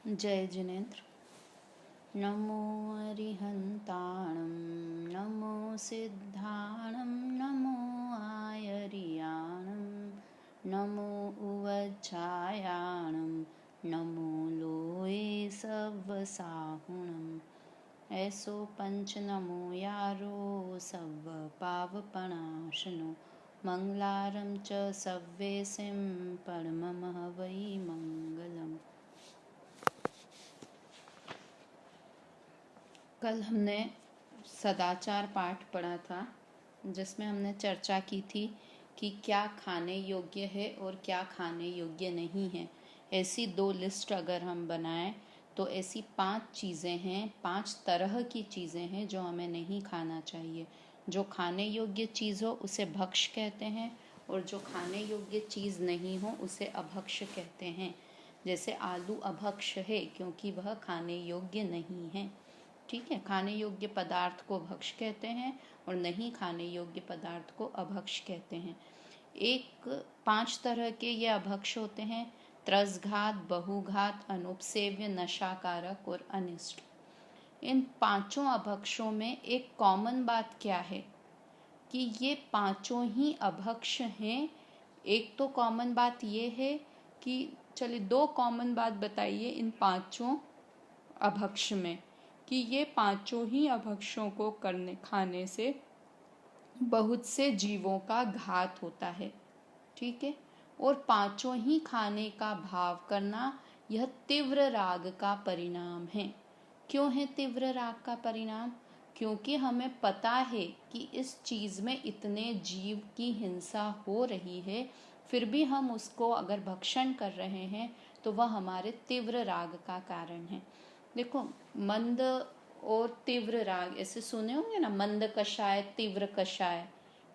जय जिनेन्द्र। नमो अरिहन्ताणं नमो सिद्धाणं नमो आयर्याणं नमो उवच्छायाणं नमो लोये सव्वसाहुणम् ऐसो पंच नमो यारो सव्व पावपणाशनो मंगलारं च सव्वेसिं परममः वै मंगलम्। कल हमने सदाचार पाठ पढ़ा था जिसमें हमने चर्चा की थी कि क्या खाने योग्य है और क्या खाने योग्य नहीं है। ऐसी दो लिस्ट अगर हम बनाएं तो ऐसी 5 चीज़ें हैं, 5 तरह की चीज़ें हैं जो हमें नहीं खाना चाहिए। जो खाने योग्य चीज़ हो उसे भक्ष्य कहते हैं और जो खाने योग्य चीज़ नहीं हो उसे अभक्ष्य कहते हैं। जैसे आलू अभक्ष्य है क्योंकि वह खाने योग्य नहीं है। ठीक है, खाने योग्य पदार्थ को भक्ष्य कहते हैं और नहीं खाने योग्य पदार्थ को अभक्ष्य कहते हैं। 5 तरह के ये अभक्ष्य होते हैं: त्रसघात, बहुघात, अनुपसेव्य, नशाकारक और अनिष्ट। इन 5 अभक्ष्यों में एक कॉमन बात क्या है कि ये 5 ही अभक्ष्य हैं। एक तो कॉमन बात ये है कि चलिए 2 कॉमन बात बताइए इन 5 अभक्ष्य में कि ये 5 ही अभक्ष्यों को खाने से बहुत से जीवों का घात होता है। ठीक है, और 5 ही खाने का भाव करना यह तीव्र राग का परिणाम है। क्यों है तीव्र राग का परिणाम? क्योंकि हमें पता है कि इस चीज़ में इतने जीव की हिंसा हो रही है, फिर भी हम उसको अगर भक्षण कर रहे हैं तो वह हमारे तीव्र राग का कारण है। देखो, मंद और तीव्र राग ऐसे सुने होंगे ना, मंद कषाय तीव्र कषाय,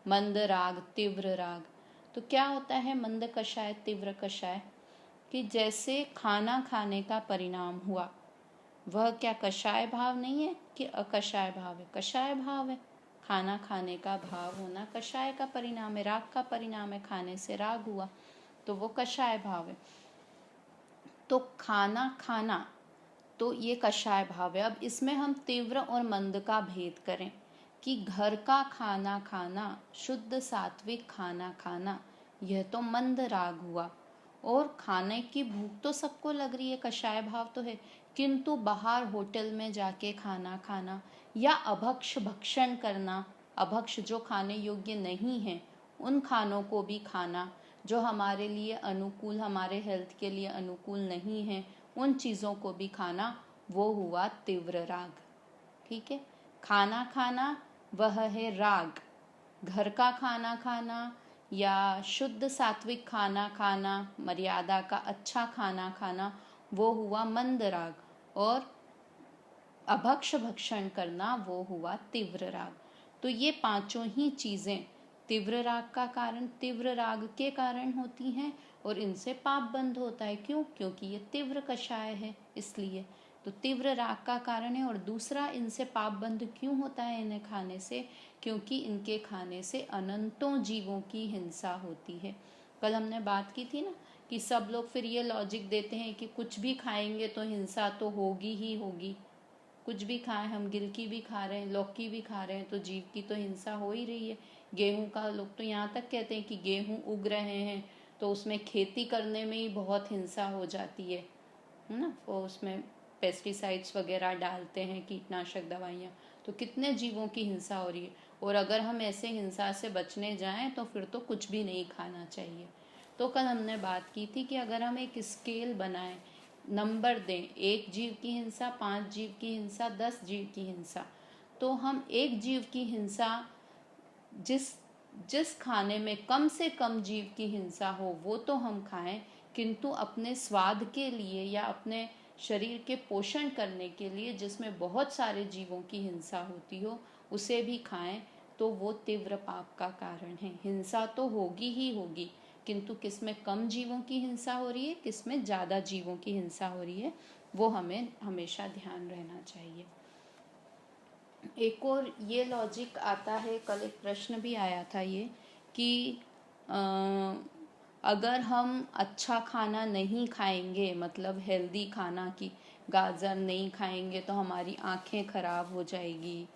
मंद राग तीव्र राग। तो क्या होता है मंद कषाय तीव्र कषाय? कि जैसे खाना खाने का परिणाम हुआ, वह क्या कषाय भाव नहीं है कि अकषाय भाव है? कषाय भाव है। खाना खाने का भाव होना कषाय का परिणाम है, राग का परिणाम है। खाने से राग हुआ तो वो कषाय भाव है। तो खाना खाना तो ये कषाय भाव है। अब इसमें हम तीव्र और मंद का भेद करें कि घर का खाना खाना, शुद्ध सात्विक खाना खाना, यह तो मंद राग हुआ। और खाने की भूख तो सबको लग रही है, कषाय भाव तो है, किंतु बाहर होटल में जाके खाना खाना या अभक्ष्य भक्षण करना, अभक्ष्य जो खाने योग्य नहीं है उन खानों को भी खाना जो हमारे लिए अनुकूल, हमारे हेल्थ के लिए अनुकूल नहीं है, उन चीज़ों को भी खाना, वो हुआ तीव्र राग। ठीक है, खाना खाना वह है राग। घर का खाना खाना या शुद्ध सात्विक खाना खाना, मर्यादा का अच्छा खाना खाना, वो हुआ मंद राग। और अभक्ष्य भक्षण करना वो हुआ तीव्र राग। तो ये 5 ही चीज़ें तीव्र राग का कारण, तीव्र राग के कारण होती हैं और इनसे पाप बंद होता है। क्यों? क्योंकि ये तीव्र कषाय है, इसलिए तो तीव्र राग का कारण है। और दूसरा, इनसे पाप बंद क्यों होता है इन्हें खाने से? क्योंकि इनके खाने से अनंतों जीवों की हिंसा होती है। कल हमने बात की थी ना कि सब लोग फिर ये लॉजिक देते हैं कि कुछ भी खाएंगे तो हिंसा तो होगी ही होगी। कुछ भी खाएं, हम गिलकी भी खा रहे हैं, लौकी भी खा रहे हैं, तो जीव की तो हिंसा हो ही रही है। गेहूं का लोग तो यहाँ तक कहते हैं कि गेहूं उग रहे हैं तो उसमें खेती करने में ही बहुत हिंसा हो जाती है ना। और उसमें पेस्टिसाइड्स वगैरह डालते हैं, कीटनाशक दवाइयाँ, तो कितने जीवों की हिंसा हो रही है। और अगर हम ऐसे हिंसा से बचने जाएं तो फिर तो कुछ भी नहीं खाना चाहिए। तो कल हमने बात की थी कि अगर हम एक स्केल बनाएं, नंबर दें, 1 जीव की हिंसा, 5 जीव की हिंसा, 10 जीव की हिंसा, तो हम 1 जीव की हिंसा, जिस खाने में कम से कम जीव की हिंसा हो वो तो हम खाएं, किंतु अपने स्वाद के लिए या अपने शरीर के पोषण करने के लिए जिसमें बहुत सारे जीवों की हिंसा होती हो उसे भी खाएं, तो वो तीव्र पाप का कारण है। हिंसा तो होगी ही होगी, किंतु किसमें कम जीवों की हिंसा हो रही है, किसमें ज़्यादा जीवों की हिंसा हो रही है, वो हमें हमेशा ध्यान रहना चाहिए। एक और ये लॉजिक आता है, कल एक प्रश्न भी आया था ये कि अगर हम अच्छा खाना नहीं खाएंगे, मतलब हेल्दी खाना की गाजर नहीं खाएंगे तो हमारी आँखें खराब हो जाएगी।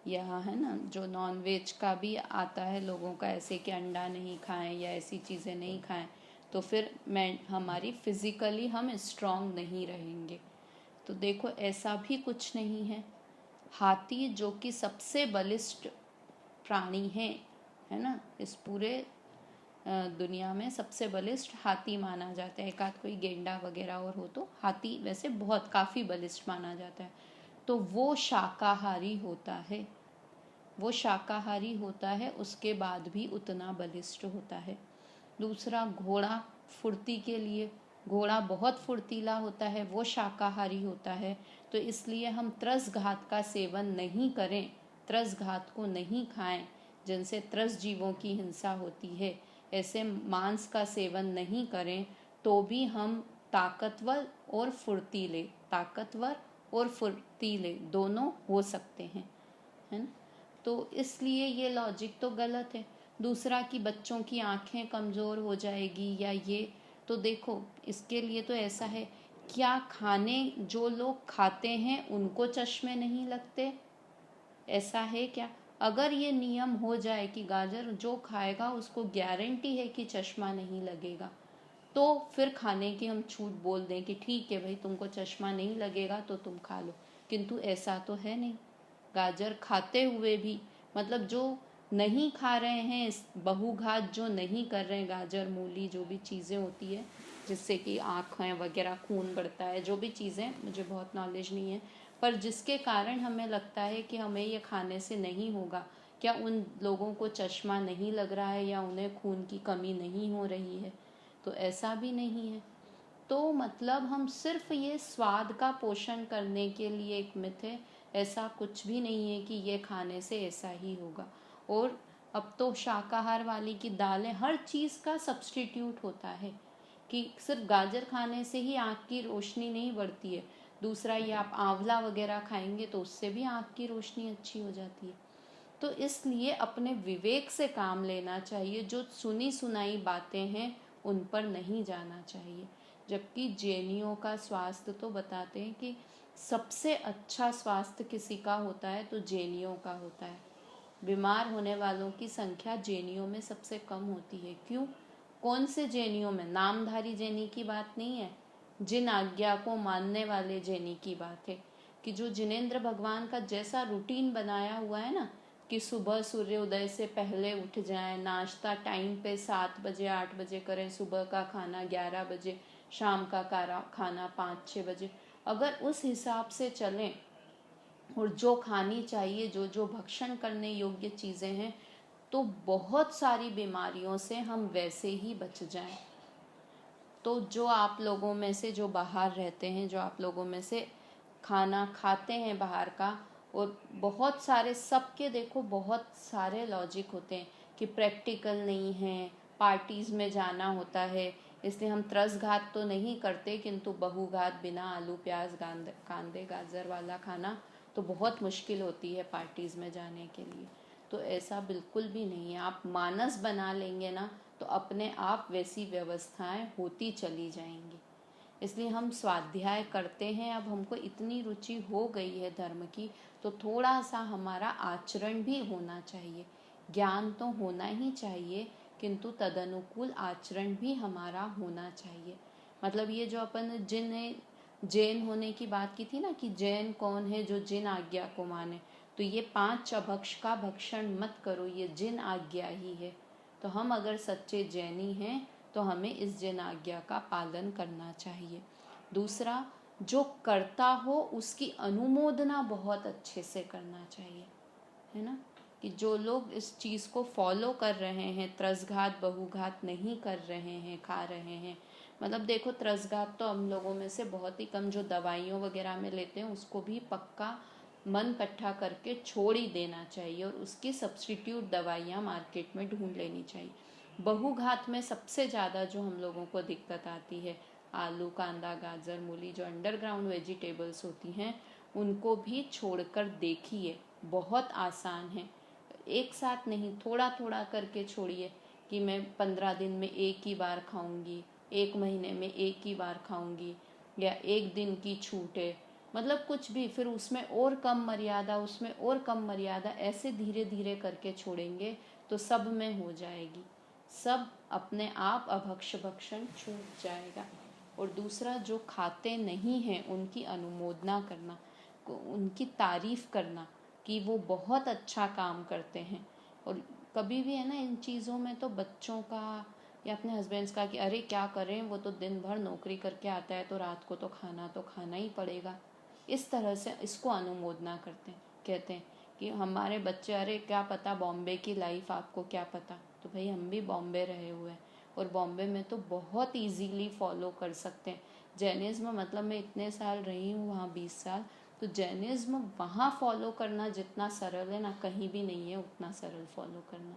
या है ना, जो नॉन वेज का भी आता है लोगों का ऐसे कि अंडा नहीं खाएं या ऐसी चीज़ें नहीं खाएं, तो फिर हमारी फिज़िकली हम स्ट्रांग नहीं रहेंगे। तो देखो ऐसा भी कुछ नहीं है। हाथी जो कि सबसे बलिष्ठ प्राणी है ना, इस पूरे दुनिया में सबसे बलिष्ठ हाथी माना जाता है। एक आध कोई गेंडा वगैरह और हो तो हाथी वैसे बहुत काफ़ी बलिष्ठ माना जाता है। तो वो शाकाहारी होता है, वो शाकाहारी होता है, उसके बाद भी उतना बलिष्ठ होता है। दूसरा, घोड़ा फुर्ती के लिए, घोड़ा बहुत फुर्तीला होता है, वो शाकाहारी होता है। तो इसलिए हम त्रस घात का सेवन नहीं करें, त्रस घात को नहीं खाएं, जिनसे त्रस जीवों की हिंसा होती है, ऐसे मांस का सेवन नहीं करें, तो भी हम ताकतवर और फुर्तीले, ताकतवर और फुर्तीले दोनों हो सकते हैं, है ना। तो इसलिए ये लॉजिक तो गलत है। दूसरा कि बच्चों की आंखें कमज़ोर हो जाएगी या ये, तो देखो इसके लिए तो ऐसा है, क्या खाने जो लोग खाते हैं उनको चश्मे नहीं लगते? ऐसा है क्या? अगर ये नियम हो जाए कि गाजर जो खाएगा उसको गारंटी है कि चश्मा नहीं लगेगा, तो फिर खाने की हम छूट बोल दें कि ठीक है भाई, तुमको चश्मा नहीं लगेगा तो तुम खा लो। किंतु ऐसा तो है नहीं। गाजर खाते हुए भी, मतलब जो नहीं खा रहे हैं, बहुघात जो नहीं कर रहे हैं, गाजर मूली जो भी चीज़ें होती है जिससे कि आँखें वगैरह खून बढ़ता है, जो भी चीज़ें, मुझे बहुत नॉलेज नहीं है, पर जिसके कारण हमें लगता है कि हमें ये खाने से नहीं होगा, क्या उन लोगों को चश्मा नहीं लग रहा है या उन्हें खून की कमी नहीं हो रही है? तो ऐसा भी नहीं है। तो मतलब हम सिर्फ ये स्वाद का पोषण करने के लिए एक मिथ है, ऐसा कुछ भी नहीं है कि ये खाने से ऐसा ही होगा। और अब तो शाकाहार वाली की दालें हर चीज़ का सब्स्टिट्यूट होता है, कि सिर्फ गाजर खाने से ही आँख की रोशनी नहीं बढ़ती है। दूसरा, ये आप आंवला वगैरह खाएंगे तो उससे भी आँख की रोशनी अच्छी हो जाती है। तो इसलिए अपने विवेक से काम लेना चाहिए, जो सुनी सुनाई बातें हैं उन पर नहीं जाना चाहिए। जबकि जैनियों का स्वास्थ्य तो बताते हैं कि सबसे अच्छा स्वास्थ्य किसी का होता है तो जैनियों का होता है। बीमार होने वालों की संख्या जैनियों में सबसे कम होती है। क्यों? कौन से जैनियों में? नामधारी जैनी की बात नहीं है, जिन आज्ञा को मानने वाले जैनी की बात है, कि जो जिनेंद्र भगवान का जैसा रूटीन बनाया हुआ है ना, कि सुबह सूर्योदय से पहले उठ जाएं, नाश्ता टाइम पे 7 बजे 8 बजे करें, सुबह का खाना 11 बजे, शाम का खाना 5-6 बजे, अगर उस हिसाब से चलें और जो खानी चाहिए, जो जो भक्षण करने योग्य चीज़ें हैं, तो बहुत सारी बीमारियों से हम वैसे ही बच जाएं। तो जो आप लोगों में से जो बाहर रहते हैं, जो आप लोगों में से खाना खाते हैं बाहर का, और बहुत सारे, सबके देखो बहुत सारे लॉजिक होते हैं कि प्रैक्टिकल नहीं है, पार्टीज़ में जाना होता है, इसलिए हम त्रसघात तो नहीं करते, किंतु बहुघात बिना आलू प्याज कांदे गाजर वाला खाना तो बहुत मुश्किल होती है पार्टीज़ में जाने के लिए। तो ऐसा बिल्कुल भी नहीं है। आप मानस बना लेंगे ना तो अपने आप वैसी व्यवस्थाएं होती चली जाएंगी। इसलिए हम स्वाध्याय करते हैं, अब हमको इतनी रुचि हो गई है धर्म की, तो थोड़ा सा हमारा आचरण भी होना चाहिए। ज्ञान तो होना ही चाहिए, किंतु तदनुकूल आचरण भी हमारा होना चाहिए। मतलब ये जो अपन जैन होने की बात की थी ना, कि जैन कौन है? जो जिन आज्ञा को माने। तो ये 5 अभक्ष का भक्षण मत करो, ये जिन आज्ञा ही है। तो हम अगर सच्चे जैनी हैं तो हमें इस जिन आज्ञा का पालन करना चाहिए। दूसरा, जो करता हो उसकी अनुमोदना बहुत अच्छे से करना चाहिए, है ना, कि जो लोग इस चीज़ को फॉलो कर रहे हैं, त्रसघात बहुघात नहीं कर रहे हैं, खा रहे हैं। मतलब देखो, त्रसघात तो हम लोगों में से बहुत ही कम जो दवाइयों वगैरह में लेते हैं उसको भी पक्का मन इकट्ठा करके छोड़ ही देना चाहिए, और उसकी सब्स्टिट्यूट दवाइयाँ मार्केट में ढूंढ लेनी चाहिए। बहुघात में सबसे ज़्यादा जो हम लोगों को दिक्कत आती है, आलू कांदा गाजर मूली, जो अंडरग्राउंड वेजिटेबल्स होती हैं, उनको भी छोड़कर देखिए, बहुत आसान है। एक साथ नहीं, थोड़ा थोड़ा करके छोड़िए। कि मैं 15 दिन में एक ही बार खाऊंगी, 1 महीने में एक ही बार खाऊंगी, या 1 दिन की छूट है, मतलब कुछ भी, फिर उसमें और कम मर्यादा, उसमें और कम मर्यादा, ऐसे धीरे धीरे करके छोड़ेंगे तो सब में हो जाएगी, सब अपने आप अभक्ष भक्षण छूट जाएगा। और दूसरा, जो खाते नहीं हैं उनकी अनुमोदना करना, उनकी तारीफ करना कि वो बहुत अच्छा काम करते हैं। और कभी भी है ना, इन चीज़ों में तो बच्चों का या अपने हस्बैंड्स का कि अरे क्या करें, वो तो दिन भर नौकरी करके आता है तो रात को तो खाना ही पड़ेगा, इस तरह से इसको अनुमोदना करते हैं। कहते हैं कि हमारे बच्चे, अरे क्या पता बॉम्बे की लाइफ, आपको क्या पता। तो भाई हम भी बॉम्बे रहे हुए हैं, और बॉम्बे में तो बहुत इजीली फॉलो कर सकते हैं जैनिज़्म। मतलब मैं इतने साल रही हूँ वहाँ, 20 साल, तो जैनिज़्म वहाँ फॉलो करना जितना सरल है ना, कहीं भी नहीं है उतना सरल फॉलो करना।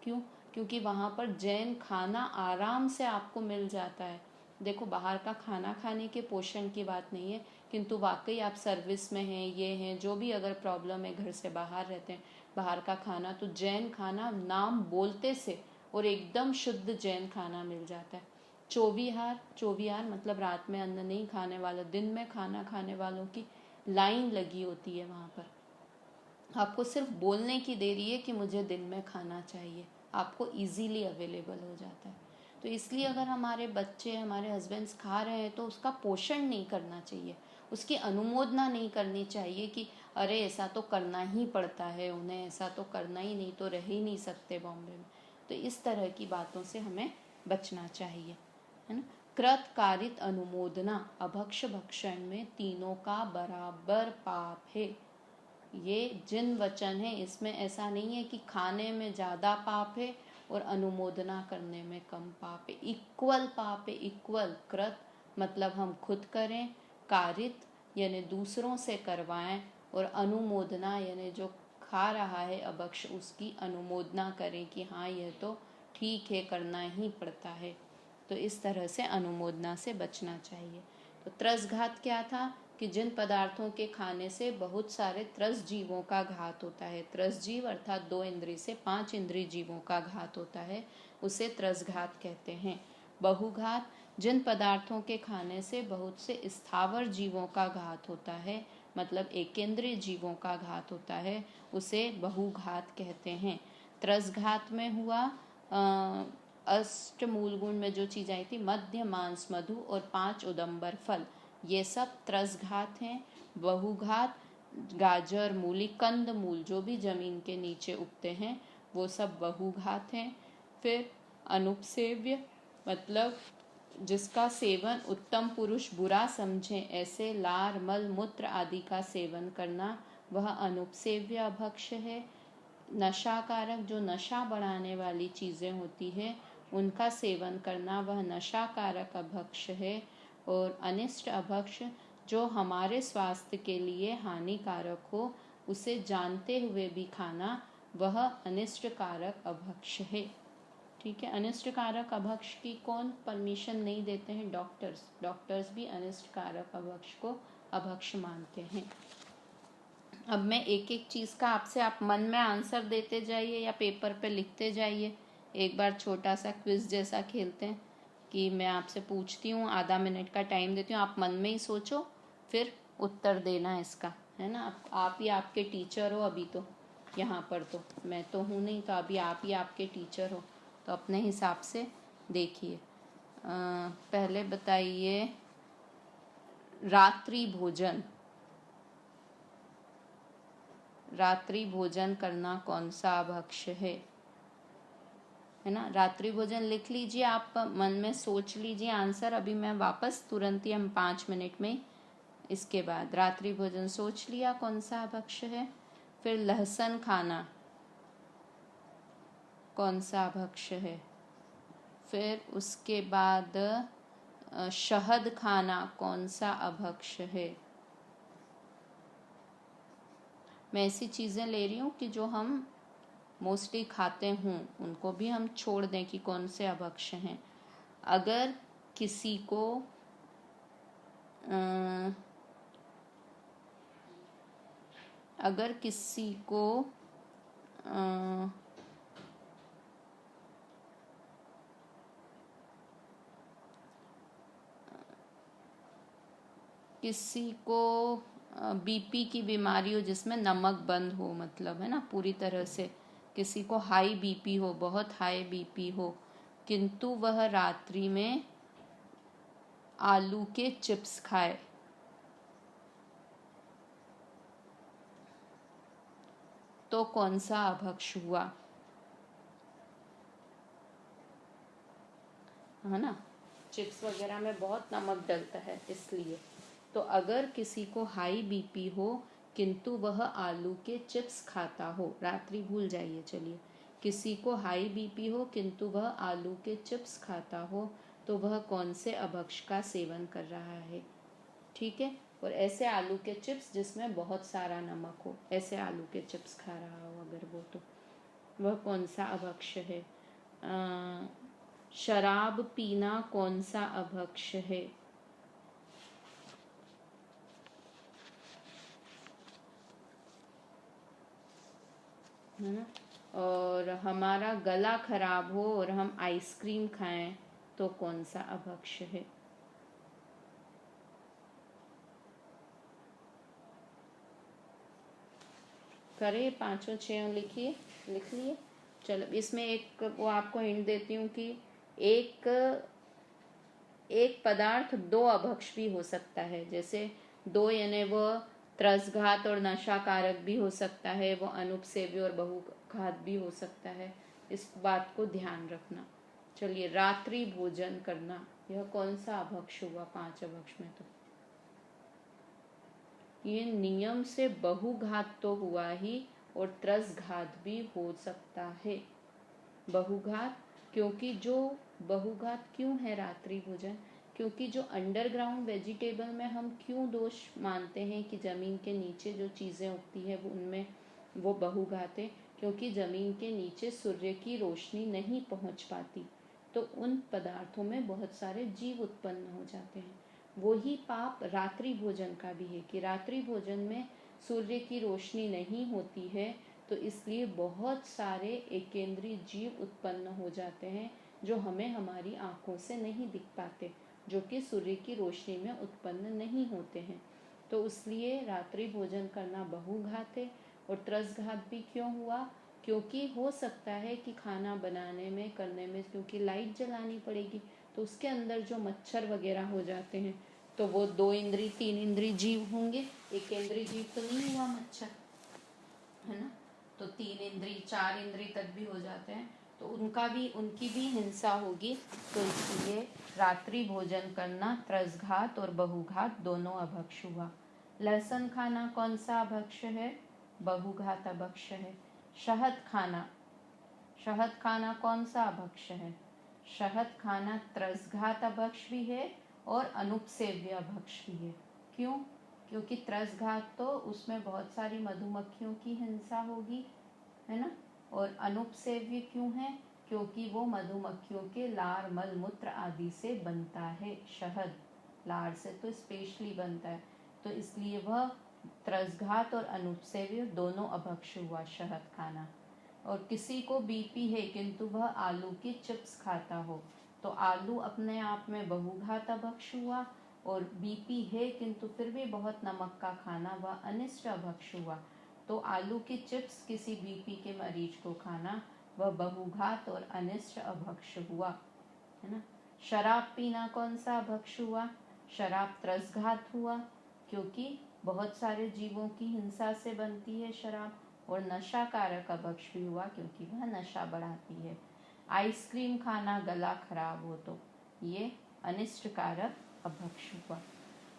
क्यों? क्योंकि वहाँ पर जैन खाना आराम से आपको मिल जाता है। देखो, बाहर का खाना खाने के पोषण की बात नहीं है, किंतु वाकई आप सर्विस में हैं, ये हैं, जो भी अगर प्रॉब्लम है, घर से बाहर रहते हैं, बाहर का खाना, तो जैन खाना नाम बोलते से और एकदम शुद्ध जैन खाना मिल जाता है। चौविहार मतलब रात में अन्न नहीं खाने वाला, दिन में खाना खाने वालों की लाइन लगी होती है वहाँ पर। आपको सिर्फ बोलने की देरी है कि मुझे दिन में खाना चाहिए, आपको इजीली अवेलेबल हो जाता है। तो इसलिए अगर हमारे बच्चे, हमारे हस्बैंड्स खा रहे हैं तो उसका पोषण नहीं करना चाहिए, उसकी अनुमोदना नहीं करनी चाहिए कि अरे ऐसा तो करना ही पड़ता है उन्हें, ऐसा तो करना ही नहीं तो रह ही नहीं सकते बॉम्बे में। तो इस तरह की बातों से हमें बचना चाहिए, है ना। कृत कारित अनुमोदना अभक्ष भक्षण में तीनों का बराबर पाप है। ये जिन वचन है, इसमें ऐसा नहीं है कि खाने में ज़्यादा पाप है और अनुमोदना करने में कम पाप है। इक्वल पाप है, इक्वल। कृत मतलब हम खुद करें, कारित यानी दूसरों से करवाएं, और अनुमोदना यानी जो खा रहा है अभक्ष, उसकी अनुमोदना करें कि हाँ यह तो ठीक है, करना ही पड़ता है। तो इस तरह से अनुमोदना से बचना चाहिए। तो त्रसघात क्या था कि जिन पदार्थों के खाने से बहुत सारे त्रस जीवों का घात होता है, त्रस जीव अर्थात 2 इंद्रिय से 5 इंद्रिय जीवों का घात होता है, उसे त्रसघात कहते हैं। बहुघात, जिन पदार्थों के खाने से बहुत से स्थावर जीवों का घात होता है, मतलब एकेंद्रीय जीवों का घात होता है, उसे बहुघात कहते हैं। त्रसघात में हुआ अष्ट मूल गुण में जो चीज़ आई थी, मध्य मांस मधु और 5 उदंबर फल, ये सब त्रसघात हैं। बहुघात, गाजर, मूली, कंद मूल जो भी जमीन के नीचे उगते हैं वो सब बहुघात हैं। फिर अनुपसेव्य मतलब जिसका सेवन उत्तम पुरुष बुरा समझे, ऐसे लार मल मूत्र आदि का सेवन करना, वह अनुपसेव्य अभक्ष है। नशाकारक, जो नशा बढ़ाने वाली चीज़ें होती है उनका सेवन करना, वह नशाकारक अभक्ष है। और अनिष्ट अभक्ष, जो हमारे स्वास्थ्य के लिए हानिकारक हो, उसे जानते हुए भी खाना, वह अनिष्टकारक अभक्ष है। ठीक है, अनिष्टकारक अभक्ष की कौन परमिशन नहीं देते हैं? डॉक्टर्स भी अनिष्टकारक अभक्ष को अभक्ष मानते हैं। अब मैं एक एक चीज़ का आपसे, आप मन में आंसर देते जाइए या पेपर पे लिखते जाइए। एक बार छोटा सा क्विज जैसा खेलते हैं कि मैं आपसे पूछती हूँ, आधा मिनट का टाइम देती हूँ, आप मन में ही सोचो, फिर उत्तर देना इसका, है ना। आप ही आपके टीचर हो अभी तो, यहाँ पर तो मैं तो हूँ नहीं, तो अभी आप ही आपके टीचर हो, तो अपने हिसाब से देखिए। पहले बताइए, रात्रि भोजन करना कौन सा अभक्ष है ना। रात्रि भोजन लिख लीजिए, आप मन में सोच लीजिए आंसर। अभी मैं वापस तुरंत ही, हम 5 मिनट में, इसके बाद रात्रि भोजन सोच लिया कौन सा अभक्ष है। फिर लहसुन खाना कौन सा अभक्ष है। फिर उसके बाद शहद खाना कौन सा अभक्ष है। मैं ऐसी चीज़ें ले रही हूँ कि जो हम मोस्टली खाते हों, उनको भी हम छोड़ दें कि कौन से अभक्ष हैं। अगर किसी को किसी को बीपी की बीमारी हो जिसमें नमक बंद हो, मतलब है ना पूरी तरह से, किसी को हाई बीपी हो, बहुत हाई बीपी हो, किंतु वह रात्रि में आलू के चिप्स खाए, तो कौन सा अभक्ष हुआ, है ना। चिप्स वगैरह में बहुत नमक डलता है इसलिए। तो अगर किसी को हाई बीपी हो किंतु वह आलू के चिप्स खाता हो, रात्रि भूल जाइए, चलिए, किसी को हाई बीपी हो किंतु वह आलू के चिप्स खाता हो, तो वह कौन से अभक्ष का सेवन कर रहा है, ठीक है। और ऐसे आलू के चिप्स जिसमें बहुत सारा नमक हो, ऐसे आलू के चिप्स खा रहा हो अगर वो, तो वह कौन सा अभक्ष है। शराब पीना कौन सा अभक्ष है। है ना। और हमारा गला खराब हो और हम आइसक्रीम खाएं तो कौन सा अभक्ष है। करें, पांचों छह लिखिए, लिख लिए। चलो इसमें एक वो आपको हिंट देती हूँ कि एक पदार्थ दो अभक्ष भी हो सकता है। जैसे दो यानी वो त्रसघात और नशाकारक भी हो सकता है, वो अनुपसेव्य और बहुघात भी हो सकता है। इस बात को ध्यान रखना। चलिए, रात्रि भोजन करना, यह कौन सा अभक्ष हुआ 5 अभक्ष में। तो ये नियम से बहुघात तो हुआ ही, और त्रसघात भी हो सकता है। बहुघात, क्योंकि जो बहुघात क्यों है रात्रि भोजन, क्योंकि जो अंडरग्राउंड वेजिटेबल में हम क्यों दोष मानते हैं कि जमीन के नीचे जो चीज़ें उगती है वो उनमें वो बहुघात है, क्योंकि जमीन के नीचे सूर्य की रोशनी नहीं पहुंच पाती, तो उन पदार्थों में बहुत सारे जीव उत्पन्न हो जाते हैं। वही पाप रात्रि भोजन का भी है कि रात्रि भोजन में सूर्य की रोशनी नहीं होती है, तो इसलिए बहुत सारे एकेंद्रीय जीव उत्पन्न हो जाते हैं जो हमें हमारी आंखों से नहीं दिख पाते, जो कि सूर्य की रोशनी में उत्पन्न नहीं होते हैं। तो इसलिए रात्रि भोजन करना बहुघात है। और त्रसघात भी क्यों हुआ, क्योंकि हो सकता है कि खाना बनाने में करने में क्योंकि लाइट जलानी पड़ेगी, तो उसके अंदर जो मच्छर वगैरह हो जाते हैं, तो वो 2 इंद्री 3 इंद्री जीव होंगे, एक इंद्री जीव तो नहीं हुआ मच्छर, है ना। तो 3 इंद्री 4 इंद्री तक भी हो जाते हैं, तो उनकी भी हिंसा होगी। तो इसलिए रात्रि भोजन करना त्रसघात और बहुघात दोनों अभक्ष हुआ। लहसुन खाना कौन सा अभक्ष है, बहुघात अभक्ष है। शहद खाना कौन सा अभक्ष है, शहद खाना त्रसघात अभक्ष भी है और अनुपसेव्य अभक्ष भी है। क्यों, क्योंकि त्रसघात तो उसमें बहुत सारी मधुमक्खियों की हिंसा होगी, है ना। और अनुपसेव्य क्यों है, क्योंकि वो मधुमक्खियों के लार मल मूत्र आदि से बनता है। शहद लार से तो स्पेशली बनता है, तो इसलिए वह त्रसघात और अनुपसेव्य दोनों अभक्ष हुआ शहद खाना। और किसी को बीपी है किंतु वह आलू की चिप्स खाता हो, तो आलू अपने आप में बहुघात अभक्ष हुआ, और बीपी है किंतु फिर भी बहुत नमक का खाना वह अनिष्ट अभक्ष हुआ। तो आलू की चिप्स किसी बीपी के मरीज को खाना वह बहुघात और अनिष्ट अभक्ष हुआ, है ना। शराब पीना कौन सा अभक्ष हुआ, शराब त्रसघात हुआ, क्योंकि बहुत सारे जीवों की हिंसा से बनती है शराब। और नशाकारक अभक्ष भी हुआ, क्योंकि वह नशा बढ़ाती है। आइसक्रीम खाना गला खराब हो, तो ये अनिष्टकारक अभक्ष हुआ।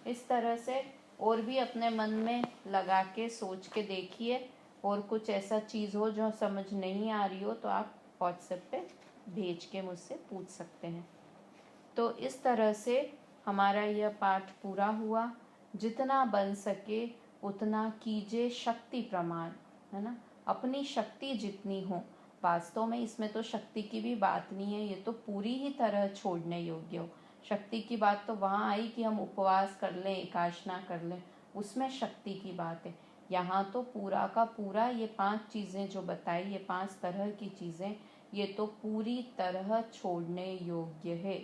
इस तरह से और भी अपने मन में लगा के सोच के देखिए, और कुछ ऐसा चीज़ हो जो समझ नहीं आ रही हो तो आप व्हाट्सएप पे भेज के मुझसे पूछ सकते हैं। तो इस तरह से हमारा यह पाठ पूरा हुआ। जितना बन सके उतना कीजिए शक्ति प्रमाण, है ना। अपनी शक्ति जितनी हो, वास्तव में इसमें तो शक्ति की भी बात नहीं है, ये तो पूरी ही तरह छोड़ने योग्य हो। शक्ति की बात तो वहाँ आई कि हम उपवास कर लें, एकाशना कर लें, उसमें शक्ति की बात है। यहाँ तो पूरा का पूरा ये 5 चीज़ें जो बताई, ये 5 तरह की चीज़ें, ये तो पूरी तरह छोड़ने योग्य है।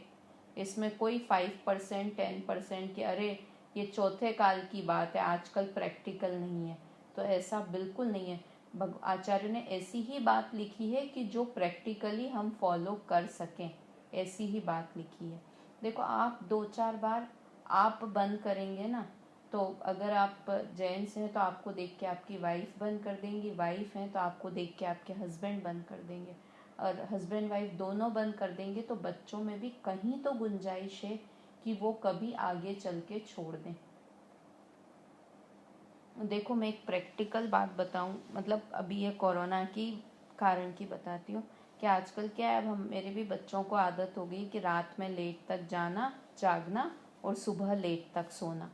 इसमें कोई 5% 10% के अरे ये चौथे काल की बात है, आजकल प्रैक्टिकल नहीं है। तो ऐसा बिल्कुल नहीं है। आचार्य ने ऐसी ही बात लिखी है कि जो प्रैक्टिकली हम फॉलो कर सकें, ऐसी ही बात लिखी है। देखो, आप 2-4 बार आप बंद करेंगे ना, तो अगर आप जेंट्स हैं तो आपको देख के आपकी वाइफ बंद कर देंगी, वाइफ हैं तो आपको देख के आपके हस्बैंड बंद कर देंगे, और हस्बैंड वाइफ दोनों बंद कर देंगे, तो बच्चों में भी कहीं तो गुंजाइश है कि वो कभी आगे चल के छोड़ दें। देखो, मैं एक प्रैक्टिकल बात बताऊं, मतलब अभी ये कोरोना की कारण की बताती हूँ कि आजकल क्या है, अब हम मेरे भी बच्चों को आदत हो गई कि रात में लेट तक जाना, जागना और सुबह लेट तक सोना।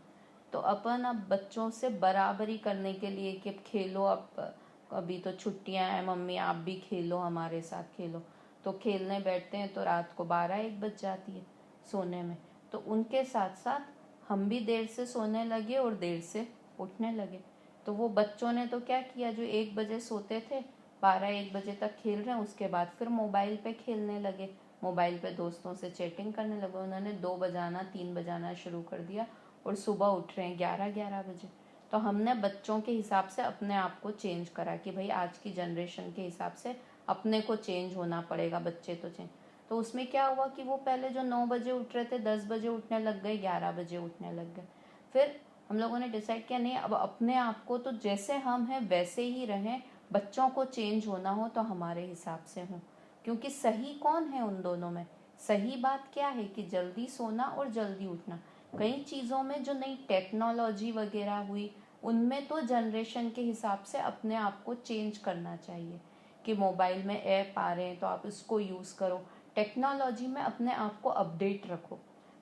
तो अपन अब बच्चों से बराबरी करने के लिए कि अब खेलो, अब अभी तो छुट्टियां हैं मम्मी, आप भी खेलो, हमारे साथ खेलो, तो खेलने बैठते हैं तो रात को 12-1 बज जाती है सोने में। तो उनके साथ साथ हम भी देर से सोने लगे और देर से उठने लगे। तो वो बच्चों ने तो क्या किया, जो 1 बजे सोते थे 12-1 बजे तक खेल रहे हैं, उसके बाद फिर मोबाइल पे खेलने लगे, मोबाइल पे दोस्तों से चैटिंग करने लगे। उन्होंने 2 बजाना 3 बजाना शुरू कर दिया और सुबह उठ रहे हैं 11-11 बजे। तो हमने बच्चों के हिसाब से अपने आप को चेंज करा कि भाई आज की जनरेशन के हिसाब से अपने को चेंज होना पड़ेगा, बच्चे तो चेंज। तो उसमें क्या हुआ कि वो पहले जो 9 बजे उठ रहे थे 10 बजे उठने लग गए, 11 बजे उठने लग गए। फिर हम लोगों ने डिसाइड किया नहीं, अब अपने आप को तो जैसे हम हैं वैसे ही रहें, बच्चों को चेंज होना हो तो हमारे हिसाब से हो। क्योंकि सही कौन है उन दोनों में? सही बात क्या है कि जल्दी सोना और जल्दी उठना। कई चीज़ों में जो नई टेक्नोलॉजी वगैरह हुई, उनमें तो जनरेशन के हिसाब से अपने आप को चेंज करना चाहिए कि मोबाइल में ऐप आ रहे हैं तो आप इसको यूज़ करो, टेक्नोलॉजी में अपने आप को अपडेट रखो।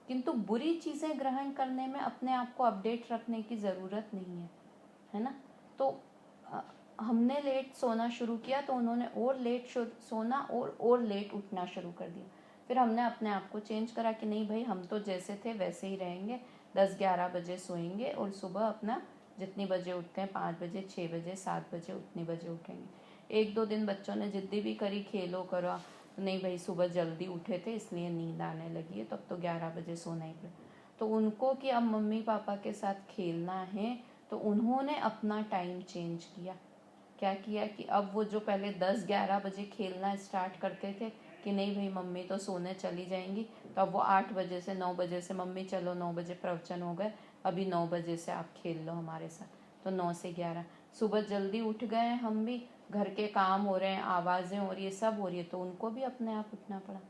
किंतु बुरी चीज़ें ग्रहण करने में अपने आप को अपडेट रखने की ज़रूरत नहीं है ना। तो हमने लेट सोना शुरू किया तो उन्होंने और लेट सोना और लेट उठना शुरू कर दिया। फिर हमने अपने आप को चेंज करा कि नहीं भाई, हम तो जैसे थे वैसे ही रहेंगे, 10-11 बजे सोएंगे और सुबह अपना जितनी बजे उठते हैं 5 बजे 6 बजे 7 बजे उतनी बजे उठेंगे। 1-2 दिन बच्चों ने जिद्दी भी करी, खेलो करो, नहीं भाई सुबह जल्दी उठे थे इसलिए नींद आने लगी है, तो अब तो 11 बजे सोना ही पड़े। तो उनको कि अब मम्मी पापा के साथ खेलना है, तो उन्होंने अपना टाइम चेंज किया। क्या किया कि अब वो जो पहले 10-11 बजे खेलना स्टार्ट करते थे कि नहीं भाई मम्मी तो सोने चली जाएंगी, तो अब वो 8 बजे से 9 बजे से, मम्मी चलो 9 बजे प्रवचन हो गए, अभी 9 बजे से आप खेल लो हमारे साथ। तो 9 से 11 सुबह जल्दी उठ गए, हम भी घर के काम हो रहे हैं, आवाज़ें हो रही है, सब हो रही है, तो उनको भी अपने आप उठना पड़ा।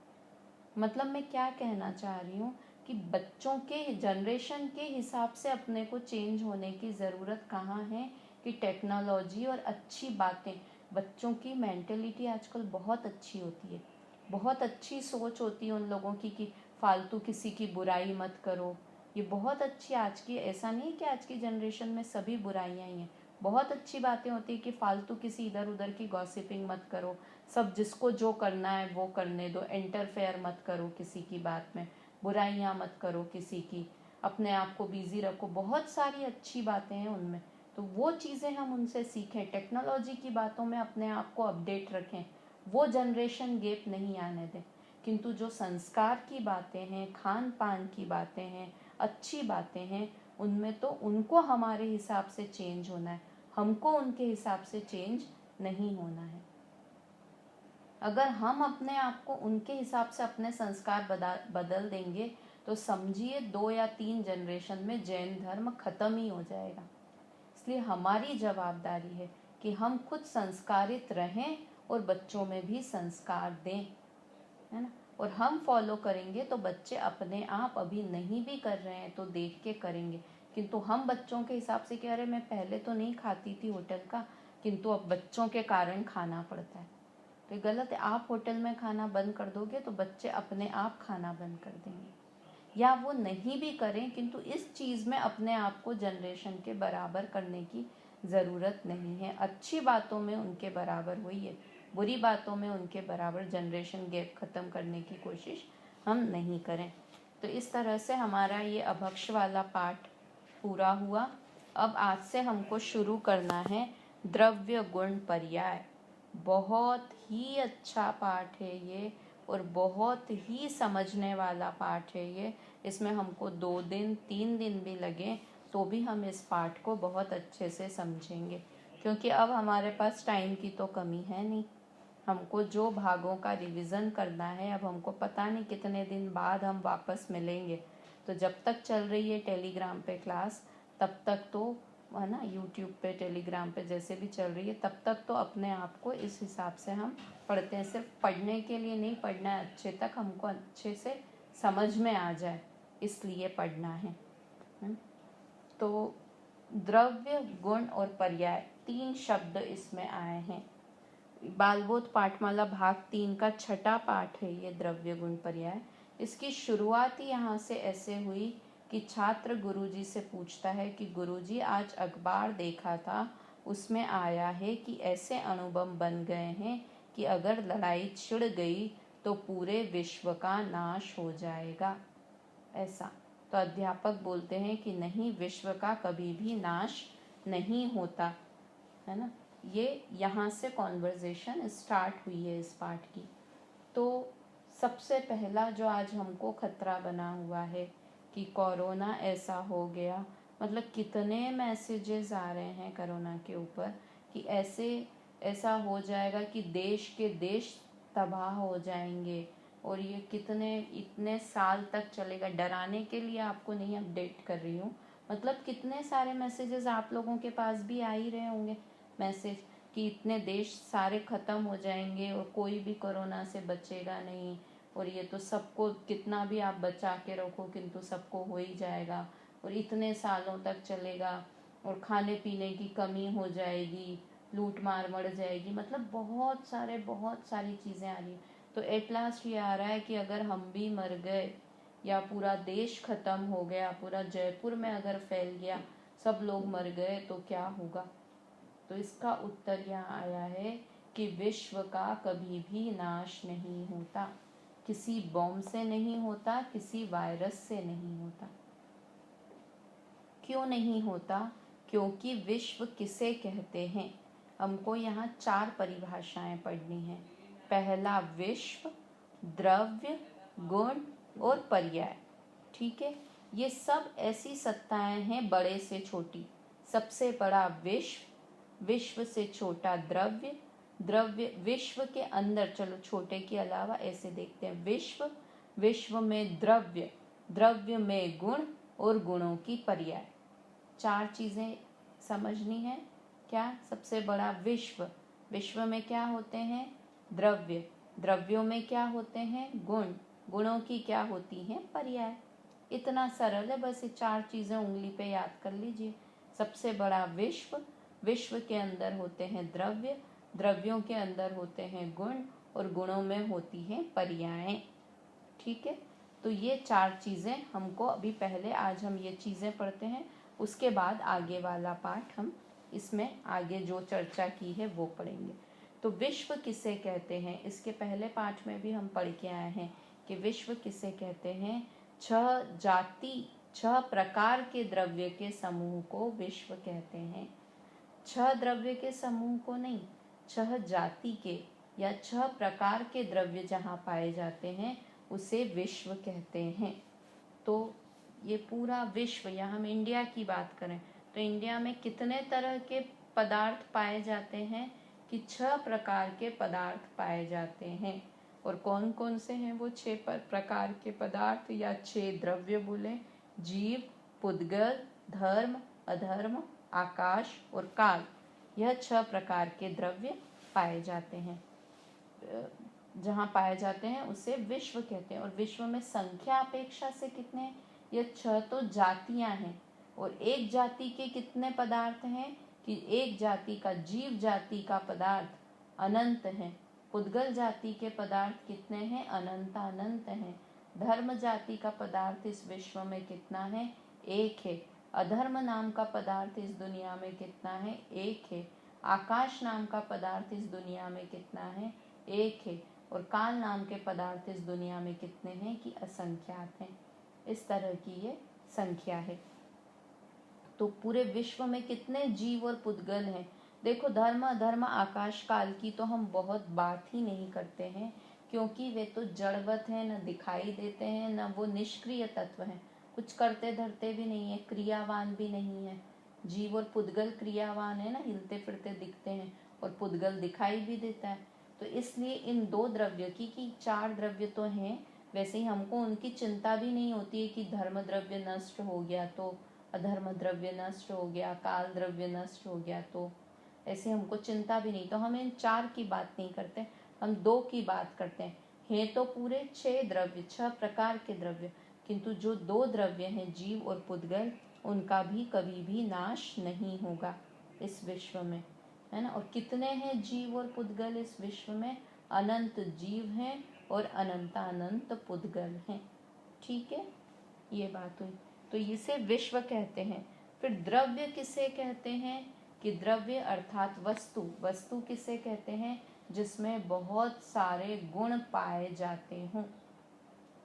मतलब मैं क्या कहना चाह रही हूँ कि बच्चों के जनरेशन के हिसाब से अपने को चेंज होने की ज़रूरत कहाँ है कि टेक्नोलॉजी और अच्छी बातें, बच्चों की मेंटेलिटी आजकल बहुत अच्छी होती है, बहुत अच्छी सोच होती है उन लोगों की कि फालतू किसी की बुराई मत करो। ये बहुत अच्छी आज की, ऐसा नहीं है कि आज की जनरेशन में सभी बुराइयां ही हैं, बहुत अच्छी बातें होती है कि फालतू किसी इधर उधर की गॉसिपिंग मत करो, सब जिसको जो करना है वो करने दो, इंटरफेयर मत करो किसी की बात में, बुराइयां मत करो किसी की, अपने आप को बिजी रखो, बहुत सारी अच्छी बातें हैं उनमें। तो वो चीज़ें हम उनसे सीखें, टेक्नोलॉजी की बातों में अपने आप को अपडेट रखें, वो जनरेशन गैप नहीं आने दें। किंतु जो संस्कार की बातें हैं, खान पान की बातें हैं, अच्छी बातें हैं, उनमें तो उनको हमारे हिसाब से चेंज होना है, हमको उनके हिसाब से चेंज नहीं होना है। अगर हम अपने आप को उनके हिसाब से अपने संस्कार बदल देंगे तो समझिए 2 या 3 जनरेशन में जैन धर्म खत्म ही हो जाएगा। इसलिए हमारी जवाबदारी है कि हम खुद संस्कारित रहें और बच्चों में भी संस्कार दें, है ना। और हम फॉलो करेंगे तो बच्चे अपने आप, अभी नहीं भी कर रहे हैं तो देख के करेंगे। किंतु हम बच्चों के हिसाब से कि अरे मैं पहले तो नहीं खाती थी होटल का, किंतु अब बच्चों के कारण खाना पड़ता है, तो गलत है। आप होटल में खाना बंद कर दोगे तो बच्चे अपने आप खाना बंद कर देंगे, या वो नहीं भी करें, किंतु इस चीज़ में अपने आप को जनरेशन के बराबर करने की ज़रूरत नहीं है। अच्छी बातों में उनके बराबर होइए, बुरी बातों में उनके बराबर जनरेशन गैप ख़त्म करने की कोशिश हम नहीं करें। तो इस तरह से हमारा ये अभक्ष वाला पाठ पूरा हुआ। अब आज से हमको शुरू करना है द्रव्य गुण पर्याय। बहुत ही अच्छा पाठ है ये और बहुत ही समझने वाला पाठ है ये, इसमें हमको 2 दिन 3 दिन भी लगे तो भी हम इस पाठ को बहुत अच्छे से समझेंगे, क्योंकि अब हमारे पास टाइम की तो कमी है नहीं। हमको जो भागों का रिवीजन करना है, अब हमको पता नहीं कितने दिन बाद हम वापस मिलेंगे। तो जब तक चल रही है टेलीग्राम पे क्लास, तब तक तो है ना, यूट्यूब पे टेलीग्राम पे जैसे भी चल रही है, तब तक तो अपने आप को इस हिसाब से हम पढ़ते हैं। सिर्फ पढ़ने के लिए नहीं पढ़ना है, अच्छे तक हमको अच्छे से समझ में आ जाए, इसलिए पढ़ना है। तो द्रव्य, गुण और पर्याय 3 शब्द इसमें आए हैं। बालबोध पाठमाला भाग 3 का 6ठा पाठ है ये द्रव्य, गुण, पर्याय। इसकी शुरुआत ही यहाँ से ऐसे हुई कि छात्र गुरुजी से पूछता है कि गुरुजी आज अखबार देखा था, उसमें आया है कि ऐसे अणुबम बन गए हैं कि अगर लड़ाई छिड़ गई तो पूरे विश्व का नाश हो जाएगा। ऐसा तो अध्यापक बोलते हैं कि नहीं, विश्व का कभी भी नाश नहीं होता, है ना। ये यहाँ से कॉन्वर्जेशन स्टार्ट हुई है इस पाठ की। तो सबसे पहला जो आज हमको खतरा बना हुआ है कि कोरोना ऐसा हो गया, मतलब कितने मैसेजेस आ रहे हैं कोरोना के ऊपर कि ऐसा हो जाएगा कि देश के देश तबाह हो जाएंगे, और ये इतने साल तक चलेगा। डराने के लिए आपको नहीं अपडेट कर रही हूँ, मतलब कितने सारे मैसेजेस आप लोगों के पास भी आ ही रहे होंगे मैसेज कि इतने देश सारे ख़त्म हो जाएंगे और कोई भी कोरोना से बचेगा नहीं, और ये तो सबको कितना भी आप बचा के रखो किंतु सबको हो ही जाएगा, और इतने सालों तक चलेगा, और खाने पीने की कमी हो जाएगी, लूट मार बढ़ जाएगी, मतलब बहुत सारी चीज़ें आ रही हैं। तो एट लास्ट ये आ रहा है कि अगर हम भी मर गए या पूरा देश ख़त्म हो गया, पूरा जयपुर में अगर फैल गया, सब लोग मर गए तो क्या होगा। तो इसका उत्तर यहाँ आया है कि विश्व का कभी भी नाश नहीं होता, किसी बॉम्ब से नहीं होता, किसी वायरस से नहीं होता। क्यों नहीं होता? क्योंकि विश्व किसे कहते हैं, हमको यहाँ 4 परिभाषाएं पढ़नी हैं। पहला विश्व, द्रव्य, गुण और पर्याय। ठीक है, ये सब ऐसी सत्ताएं हैं बड़े से छोटी। सबसे बड़ा विश्व, विश्व से छोटा द्रव्य, द्रव्य विश्व के अंदर, चलो छोटे के अलावा ऐसे देखते हैं, विश्व, विश्व में द्रव्य, द्रव्य में गुण और गुणों की पर्याय। 4 चीजें समझनी है। क्या? सबसे बड़ा विश्व, विश्व में क्या होते हैं? द्रव्य, द्रव्यों में क्या होते हैं? गुण, गुणों की क्या होती हैं? पर्याय। इतना सरल है, बस ये 4 चीजें उंगली पे याद कर लीजिए। सबसे बड़ा विश्व, विश्व के अंदर होते हैं द्रव्य, द्रव्यों के अंदर होते हैं गुण, और गुणों में होती हैं पर्यायें। ठीक है, तो ये 4 चीज़ें हमको अभी पहले आज हम ये चीज़ें पढ़ते हैं, उसके बाद आगे वाला पाठ हम इसमें आगे जो चर्चा की है वो पढ़ेंगे। तो विश्व किसे कहते हैं, इसके पहले पाठ में भी हम पढ़ के आए हैं कि विश्व किसे कहते हैं। 6 प्रकार के द्रव्य के समूह को विश्व कहते हैं। 6 द्रव्य के समूह को नहीं, 6 जाति के या 6 प्रकार के द्रव्य जहाँ पाए जाते हैं उसे विश्व कहते हैं। तो ये पूरा विश्व, या हम इंडिया की बात करें तो इंडिया में कितने तरह के पदार्थ पाए जाते हैं कि 6 प्रकार के पदार्थ पाए जाते हैं। और कौन कौन से हैं वो 6 प्रकार के पदार्थ या 6 द्रव्य बोले? जीव, पुद्गल, धर्म, अधर्म, आकाश और काल, यह 6 प्रकार के द्रव्य पाए जाते हैं। जहाँ पाए जाते हैं उसे विश्व कहते हैं। और विश्व में संख्या अपेक्षा से कितने? ये 6 तो जातियां हैं, और एक जाति के कितने पदार्थ हैं कि एक जाति का, जीव जाति का पदार्थ अनंत है। पुद्गल जाति के पदार्थ कितने हैं? अनंत अनंत हैं। धर्म जाति का पदार्थ इस विश्व में कितना है? एक है। अधर्म नाम का पदार्थ इस दुनिया में कितना है? एक है। आकाश नाम का पदार्थ इस दुनिया में कितना है? एक है। और काल नाम के पदार्थ इस दुनिया में कितने हैं कि असंख्यात हैं। इस तरह की ये संख्या है। तो पूरे विश्व में कितने जीव और पुद्गल हैं? देखो, धर्म, अधर्म, आकाश, काल की तो हम बहुत बात ही नहीं करते हैं, क्योंकि वे तो जड़वत हैं, न दिखाई देते हैं, न वो निष्क्रिय तत्व हैं, कुछ करते धरते भी नहीं है, क्रियावान भी नहीं है। जीव और पुद्गल क्रियावान है ना, हिलते फिरते दिखते हैं, और पुद्गल दिखाई भी देता है। तो इसलिए इन दो द्रव्य की 4 द्रव्य तो हैं, वैसे ही हमको उनकी चिंता भी नहीं होती है कि धर्म द्रव्य नष्ट हो गया तो अधर्म द्रव्य नष्ट हो गया, काल द्रव्य नष्ट हो गया, तो ऐसे हमको चिंता भी नहीं। तो हम इन 4 की बात नहीं करते, हम 2 की बात करते हैं। है तो पूरे 6 द्रव्य, 6 प्रकार के द्रव्य, किंतु जो 2 द्रव्य हैं जीव और पुद्गल, उनका भी कभी भी नाश नहीं होगा इस विश्व में, है ना। और कितने हैं जीव और पुद्गल इस विश्व में? अनंत जीव हैं और अनंत पुद्गल हैं। ठीक है, ये बात हुई। तो इसे विश्व कहते हैं। फिर द्रव्य किसे कहते हैं? कि द्रव्य अर्थात वस्तु, वस्तु किसे कहते हैं? जिसमें बहुत सारे गुण पाए जाते हों,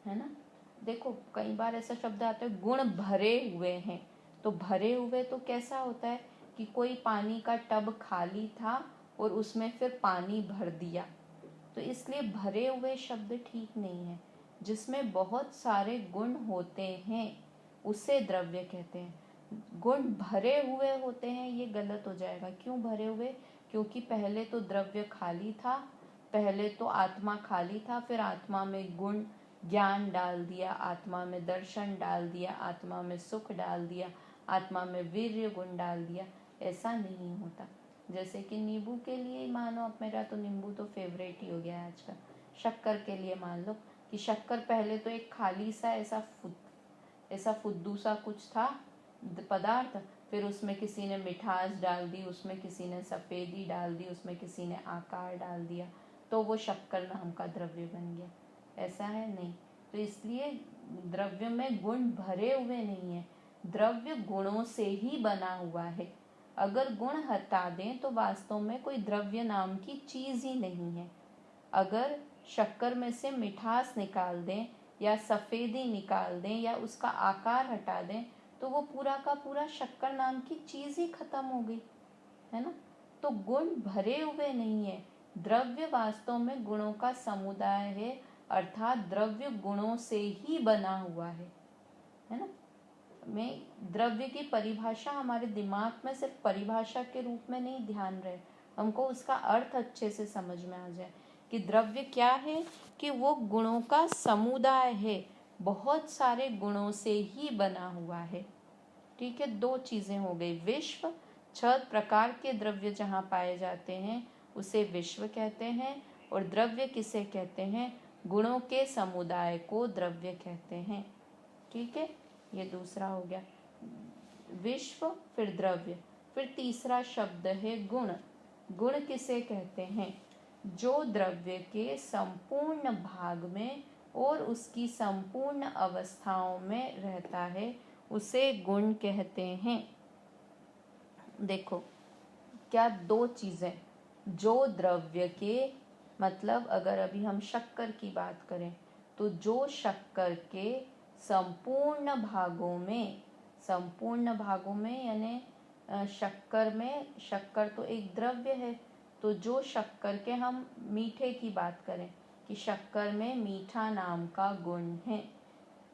है ना। देखो कई बार ऐसा शब्द आता है गुण भरे हुए हैं, तो भरे हुए तो कैसा होता है कि कोई पानी का टब खाली था और उसमें फिर पानी भर दिया, तो इसलिए भरे हुए शब्द ठीक नहीं है। जिसमें बहुत सारे गुण होते हैं उसे द्रव्य कहते हैं। गुण भरे हुए होते हैं ये गलत हो जाएगा। क्यों भरे हुए? क्योंकि पहले तो द्रव्य खाली था, पहले तो आत्मा खाली था, फिर आत्मा में गुण ज्ञान डाल दिया, आत्मा में दर्शन डाल दिया, आत्मा में सुख डाल दिया, आत्मा में वीर्य गुण डाल दिया। ऐसा नहीं होता। जैसे कि नींबू के लिए मानो, अब मेरा तो नींबू तो फेवरेट ही हो गया है आजकल। शक्कर के लिए मान लो कि शक्कर पहले तो एक खाली सा ऐसा फुद्दू सा कुछ था पदार्थ, फिर उसमें किसी ने मिठास डाल दी, उसमें किसी ने सफ़ेदी डाल दी, उसमें किसी ने आकार डाल दिया, तो वो शक्कर नाम का द्रव्य बन गया। ऐसा है नहीं। तो इसलिए द्रव्य में गुण भरे हुए नहीं है, द्रव्य गुणों से ही बना हुआ है। अगर गुण हटा दें तो वास्तव में कोई द्रव्य नाम की चीज़ ही नहीं है। अगर शक्कर में से मिठास निकाल दें या सफ़ेदी निकाल दें या उसका आकार हटा दें, तो वो पूरा का पूरा शक्कर नाम की चीज़ ही खत्म हो गई, है ना। तो गुण भरे हुए नहीं है, द्रव्य वास्तव में गुणों का समुदाय है, अर्थात द्रव्य गुणों से ही बना हुआ है ना। में द्रव्य की परिभाषा हमारे दिमाग में सिर्फ परिभाषा के रूप में नहीं ध्यान रहे, हमको उसका अर्थ अच्छे से समझ में आ जाए कि द्रव्य क्या है, कि वो गुणों का समुदाय है, बहुत सारे गुणों से ही बना हुआ है। ठीक है, 2 चीज़ें हो गई। विश्व, 6 प्रकार के द्रव्य जहाँ पाए जाते हैं उसे विश्व कहते हैं, और द्रव्य किसे कहते हैं? गुणों के समुदाय को द्रव्य कहते हैं। ठीक है, ये दूसरा हो गया विश्व, फिर द्रव्य। फिर तीसरा शब्द है गुण। गुण किसे कहते हैं? जो द्रव्य के संपूर्ण भाग में और उसकी संपूर्ण अवस्थाओं में रहता है उसे गुण कहते हैं। देखो क्या 2 चीज़ें, जो द्रव्य के मतलब अगर अभी हम शक्कर की बात करें तो जो शक्कर के संपूर्ण भागों में यानी शक्कर तो एक द्रव्य है, तो जो शक्कर के, हम मीठे की बात करें कि शक्कर में मीठा नाम का गुण है,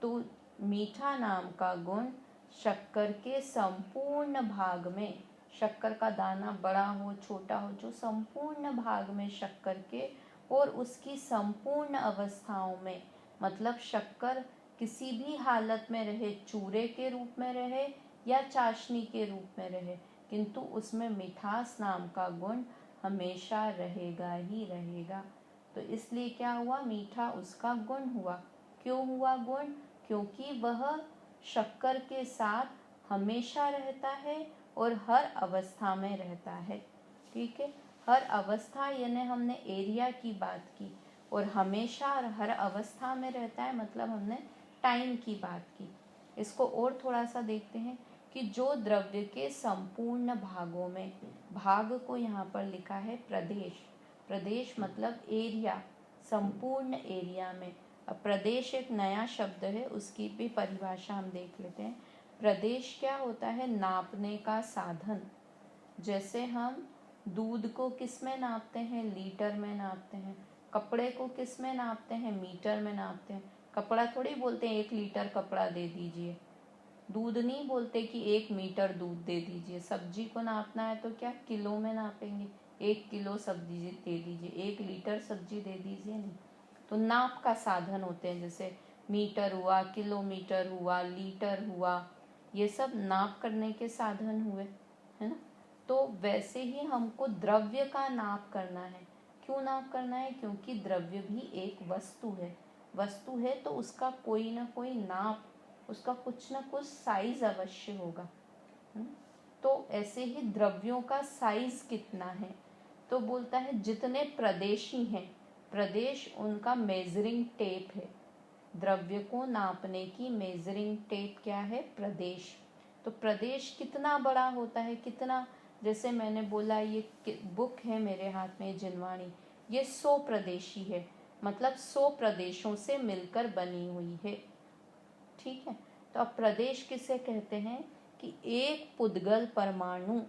तो मीठा नाम का गुण शक्कर के संपूर्ण भाग में, शक्कर का दाना बड़ा हो छोटा हो, जो संपूर्ण भाग में शक्कर के और उसकी संपूर्ण अवस्थाओं में, मतलब शक्कर किसी भी हालत में रहे, चूरे के रूप में रहे या चाशनी के रूप में रहे, किंतु उसमें मिठास नाम का गुण हमेशा रहेगा ही रहेगा। तो इसलिए क्या हुआ? मीठा उसका गुण हुआ। क्यों हुआ गुण? क्योंकि वह शक्कर के साथ हमेशा रहता है और हर अवस्था में रहता है। ठीक है, हर अवस्था यानी हमने एरिया की बात की, और हमेशा और हर अवस्था में रहता है मतलब हमने टाइम की बात की। इसको और थोड़ा सा देखते हैं कि जो द्रव्य के संपूर्ण भागों में, भाग को यहाँ पर लिखा है प्रदेश, प्रदेश मतलब एरिया, संपूर्ण एरिया में। अब प्रदेश एक नया शब्द है, उसकी भी परिभाषा हम देख लेते हैं। प्रदेश क्या होता है? नापने का साधन। जैसे हम दूध को किस में नापते हैं? लीटर में नापते हैं। कपड़े को किस में नापते हैं? मीटर में नापते हैं। कपड़ा थोड़ी बोलते हैं 1 लीटर कपड़ा दे दीजिए। दूध नहीं बोलते कि 1 मीटर दूध दे दीजिए। सब्जी को नापना है तो क्या किलो में नापेंगे? 1 किलो सब्जी दे दीजिए, 1 लीटर सब्जी दे दीजिए, नहीं। तो नाप का साधन होते हैं, जैसे मीटर हुआ, किलोमीटर हुआ, लीटर हुआ, ये सब नाप करने के साधन हुए, है ना। तो वैसे ही हमको द्रव्य का नाप करना है। क्यों नाप करना है? क्योंकि द्रव्य भी एक वस्तु है। वस्तु है तो उसका कोई ना कोई नाप, उसका कुछ ना कुछ साइज अवश्य होगा। तो ऐसे ही द्रव्यों का साइज कितना है? तो बोलता है जितने प्रदेशी हैं, प्रदेश उनका मेजरिंग टेप है। द्रव्य को नापने की मेजरिंग टेप क्या है? प्रदेश। तो प्रदेश कितना बड़ा होता है? कितना, जैसे मैंने बोला ये बुक है मेरे हाथ में, जिनवाणी, ये 100 प्रदेशी है, मतलब 100 प्रदेशों से मिलकर बनी हुई है। ठीक है। तो अब प्रदेश किसे कहते हैं? कि एक पुद्गल परमाणु,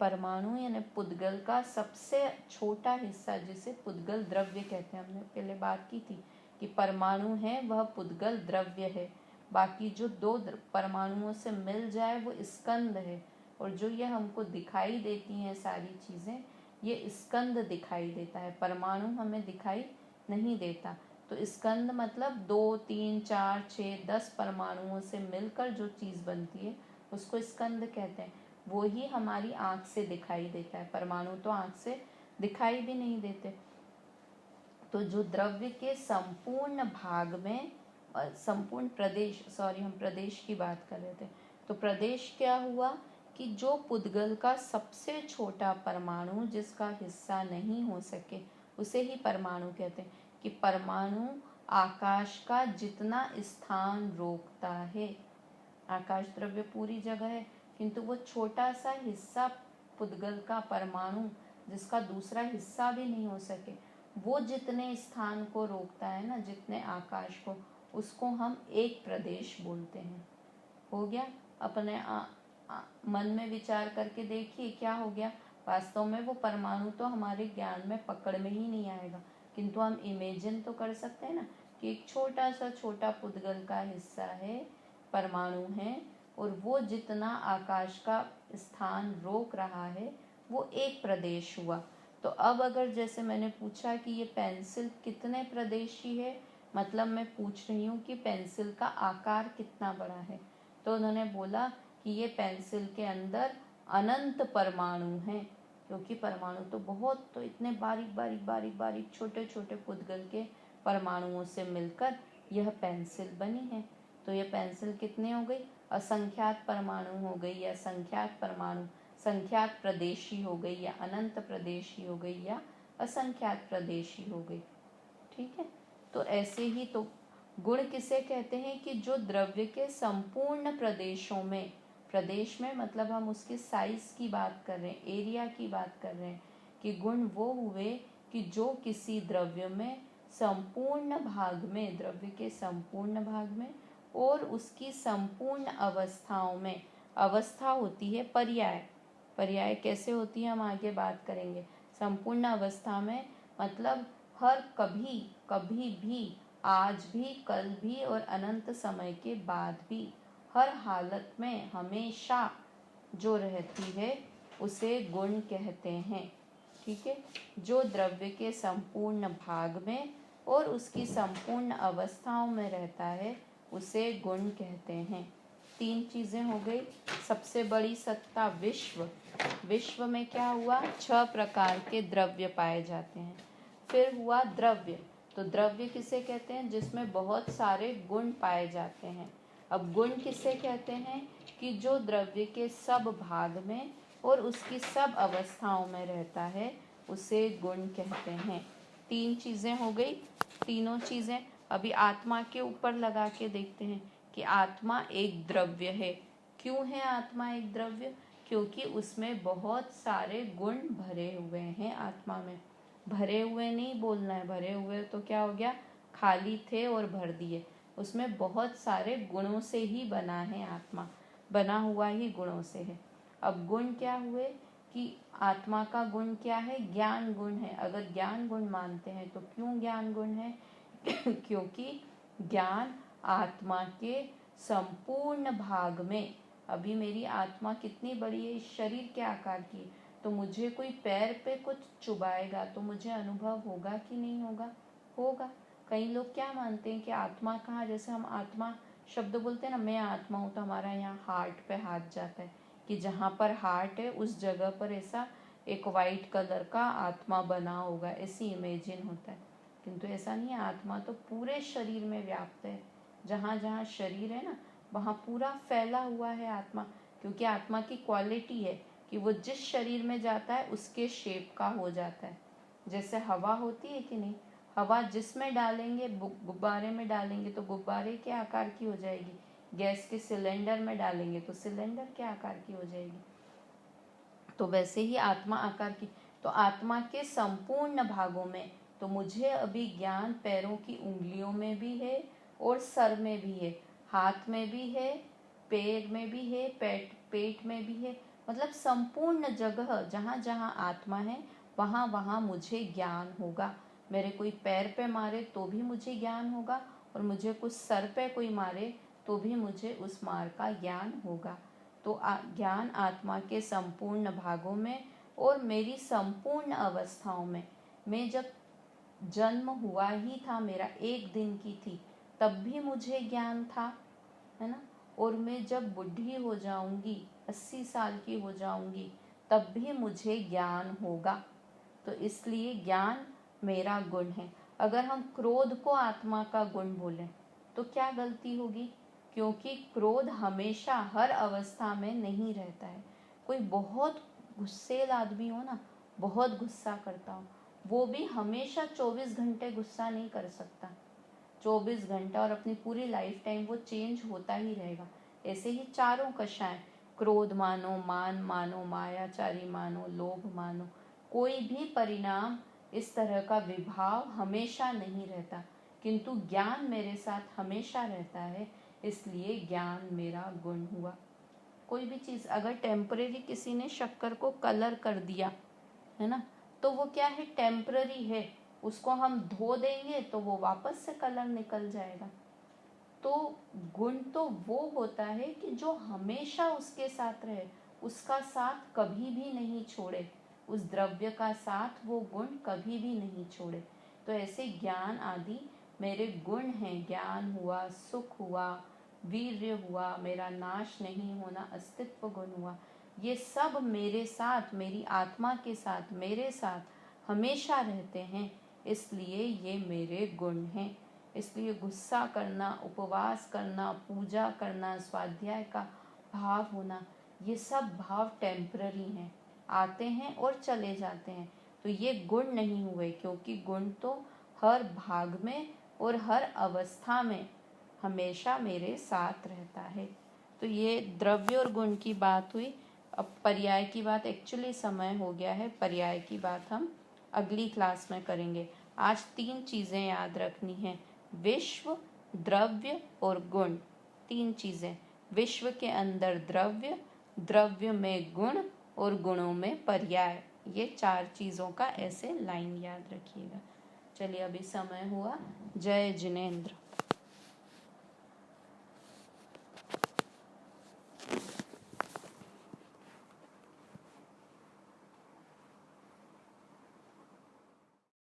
परमाणु यानी पुद्गल का सबसे छोटा हिस्सा, जिसे पुद्गल द्रव्य कहते हैं। हमने पहले बात की थी कि परमाणु है वह पुद्गल द्रव्य है, बाकी जो 2 परमाणुओं से मिल जाए वो स्कंद है, और जो ये हमको दिखाई देती हैं सारी चीज़ें, ये स्कंद दिखाई देता है, परमाणु हमें दिखाई नहीं देता। तो स्कंद मतलब 2, 3, 4, 6, 10 परमाणुओं से मिलकर जो चीज़ बनती है उसको स्कंद कहते हैं। वो ही हमारी आँख से दिखाई देता है, परमाणु तो आँख से दिखाई भी नहीं देते। तो जो द्रव्य के संपूर्ण भाग में, संपूर्ण प्रदेश, सॉरी हम प्रदेश की बात कर रहे थे, तो प्रदेश क्या हुआ कि जो पुद्गल का सबसे छोटा परमाणु जिसका हिस्सा नहीं हो सके उसे ही परमाणु कहते हैं। कि परमाणु आकाश का जितना स्थान रोकता है, आकाश द्रव्य पूरी जगह है, किंतु वो छोटा सा हिस्सा पुद्गल का परमाणु जिसका दूसरा हिस्सा भी नहीं हो सके, वो जितने स्थान को रोकता है ना, जितने आकाश को, उसको हम एक प्रदेश बोलते हैं। हो गया। अपने मन में विचार करके देखिए क्या हो गया। वास्तव में वो परमाणु तो हमारे ज्ञान में पकड़ में ही नहीं आएगा, किंतु हम इमेजिन तो कर सकते हैं ना कि एक छोटा सा छोटा पुद्गल का हिस्सा है, परमाणु है, और वो जितना आकाश का स्थान रोक रहा है वो एक प्रदेश हुआ। तो अब अगर जैसे मैंने पूछा कि ये पेंसिल कितने प्रदेशी है, मतलब मैं पूछ रही हूँ कि पेंसिल का आकार कितना बड़ा है, तो उन्होंने बोला कि ये पेंसिल के अंदर अनंत परमाणु हैं, क्योंकि परमाणु तो बहुत, तो इतने बारीक बारीक बारीक बारीक छोटे छोटे पुद्गल के परमाणुओं से मिलकर यह पेंसिल बनी है। तो यह पेंसिल कितने हो गई? असंख्यात परमाणु हो गई, या संख्यात परमाणु, संख्यात प्रदेशी हो गई, या अनंत प्रदेशी हो गई, या असंख्यात प्रदेशी हो गई। ठीक है। तो ऐसे ही तो गुण किसे कहते हैं? कि जो द्रव्य के संपूर्ण प्रदेशों में, प्रदेश में मतलब हम उसके साइज की बात कर रहे हैं, एरिया की बात कर रहे हैं, कि गुण वो हुए कि जो किसी द्रव्य में संपूर्ण भाग में, द्रव्य के संपूर्ण भाग में और उसकी संपूर्ण अवस्थाओं में, अवस्था होती है पर्याय, पर्याय कैसे होती है हम आगे बात करेंगे। संपूर्ण अवस्था में मतलब हर कभी, कभी भी, आज भी, कल भी और अनंत समय के बाद भी, हर हालत में, हमेशा जो रहती है उसे गुण कहते हैं। ठीक है। जो द्रव्य के संपूर्ण भाग में और उसकी संपूर्ण अवस्थाओं में रहता है उसे गुण कहते हैं। 3 चीज़ें हो गई। सबसे बड़ी सत्ता विश्व, विश्व में क्या हुआ? 6 प्रकार के द्रव्य पाए जाते हैं। फिर हुआ द्रव्य, तो द्रव्य किसे कहते हैं? जिसमें बहुत सारे गुण पाए जाते हैं। अब गुण किसे कहते हैं? कि जो द्रव्य के सब भाग में और उसकी सब अवस्थाओं में रहता है उसे गुण कहते हैं। 3 चीज़ें हो गई। तीनों चीज़ें अभी आत्मा के ऊपर लगा के देखते हैं कि आत्मा एक द्रव्य है। क्यों है आत्मा एक द्रव्य? क्योंकि उसमें बहुत सारे गुण भरे हुए हैं। आत्मा में भरे हुए नहीं बोलना है, भरे हुए तो क्या हो गया? खाली थे और भर दिए। उसमें बहुत सारे गुणों से ही बना है आत्मा, बना हुआ ही गुणों से है। अब गुण क्या हुए? कि आत्मा का गुण क्या है, ज्ञान गुण है। अगर ज्ञान गुण मानते हैं तो क्यों ज्ञान गुण है? क्योंकि ज्ञान आत्मा के संपूर्ण भाग में, अभी मेरी आत्मा कितनी बड़ी है, इस शरीर के आकार की, तो मुझे कोई पैर पे कुछ चुभाएगा तो मुझे अनुभव होगा कि नहीं होगा? होगा। कई लोग क्या मानते हैं कि आत्मा कहाँ, जैसे हम आत्मा शब्द बोलते हैं ना, मैं आत्मा हूँ, तो हमारा यहाँ हार्ट पे हाथ जाता है कि जहाँ पर हार्ट है उस जगह पर ऐसा एक वाइट कलर का आत्मा बना होगा, ऐसी इमेजिन होता है। किंतु ऐसा नहीं है, आत्मा तो पूरे शरीर में व्याप्त है। जहाँ जहाँ शरीर है ना, वहाँ पूरा फैला हुआ है आत्मा, क्योंकि आत्मा की क्वालिटी है कि वो जिस शरीर में जाता है उसके शेप का हो जाता है। जैसे हवा होती है कि नहीं, हवा जिसमें डालेंगे, गुब्बारे में डालेंगे तो गुब्बारे के आकार की हो जाएगी, गैस के सिलेंडर में डालेंगे तो सिलेंडर के आकार की हो जाएगी। तो वैसे ही आत्मा आकार की, तो आत्मा के संपूर्ण भागों में, तो मुझे अभी ज्ञान पैरों की उंगलियों में भी है और सर में भी है, हाथ में भी है, पैर में भी है, पेट में भी है, मतलब संपूर्ण जगह जहाँ जहाँ आत्मा है वहाँ वहाँ मुझे ज्ञान होगा। मेरे कोई पैर पे मारे तो भी मुझे ज्ञान होगा, और मुझे कुछ सर पे कोई मारे तो भी मुझे उस मार का ज्ञान होगा। तो ज्ञान आत्मा के संपूर्ण भागों में और मेरी संपूर्ण अवस्थाओं में। मैं जब जन्म हुआ ही था, मेरा 1 दिन की थी, तब भी मुझे ज्ञान था, है ना। और मैं जब बुढ़ी हो जाऊंगी, 80 साल की हो जाऊंगी, तब भी मुझे ज्ञान होगा। तो इसलिए ज्ञान मेरा गुण है। अगर हम क्रोध को आत्मा का गुण बोलें तो क्या गलती होगी? क्योंकि क्रोध हमेशा हर अवस्था में नहीं रहता है। कोई बहुत गुस्सेल आदमी हो ना, बहुत गुस्सा करता हो, वो भी हमेशा 24 घंटे गुस्सा नहीं कर सकता। 24 घंटा और अपनी पूरी लाइफ टाइम वो चेंज होता ही रहेगा। ऐसे ही चारों कषाय, क्रोध मानो, मान मानो, मायाचारी मानो, लोभ मानो, कोई भी परिणाम इस तरह का विभाव हमेशा नहीं रहता, किंतु ज्ञान मेरे साथ हमेशा रहता है, इसलिए ज्ञान मेरा गुण हुआ। कोई भी चीज़ अगर टेम्परेरी किसी ने शक्कर को कलर कर दिया है ना, तो वो क्या है, टेम्पररी है, उसको हम धो देंगे तो वो वापस से कलर निकल जाएगा। तो गुण तो वो होता है कि जो हमेशा उसके साथ रहे, उसका साथ कभी भी नहीं छोड़े, उस द्रव्य का साथ वो गुण कभी भी नहीं छोड़े। तो ऐसे ज्ञान आदि मेरे गुण हैं। ज्ञान हुआ, सुख हुआ, वीर्य हुआ, मेरा नाश नहीं होना, अस्तित्व गुण हुआ, ये सब मेरे साथ, मेरी आत्मा के साथ, मेरे साथ हमेशा रहते हैं, इसलिए ये मेरे गुण हैं। इसलिए गुस्सा करना, उपवास करना, पूजा करना, स्वाध्याय का भाव होना, ये सब भाव टेम्पररी हैं, आते हैं और चले जाते हैं। तो ये गुण नहीं हुए, क्योंकि गुण तो हर भाग में और हर अवस्था में हमेशा मेरे साथ रहता है। तो ये द्रव्य और गुण की बात हुई। अब पर्याय की बात, एक्चुअली समय हो गया है, पर्याय की बात हम अगली क्लास में करेंगे। आज 3 चीज़ें याद रखनी हैं, विश्व, द्रव्य और गुण। 3 चीज़ें, विश्व के अंदर द्रव्य, द्रव्य में गुण और गुणों में पर्याय। ये 4 चीज़ों का ऐसे लाइन याद रखिएगा। चलिए, अभी समय हुआ। जय जिनेंद्र।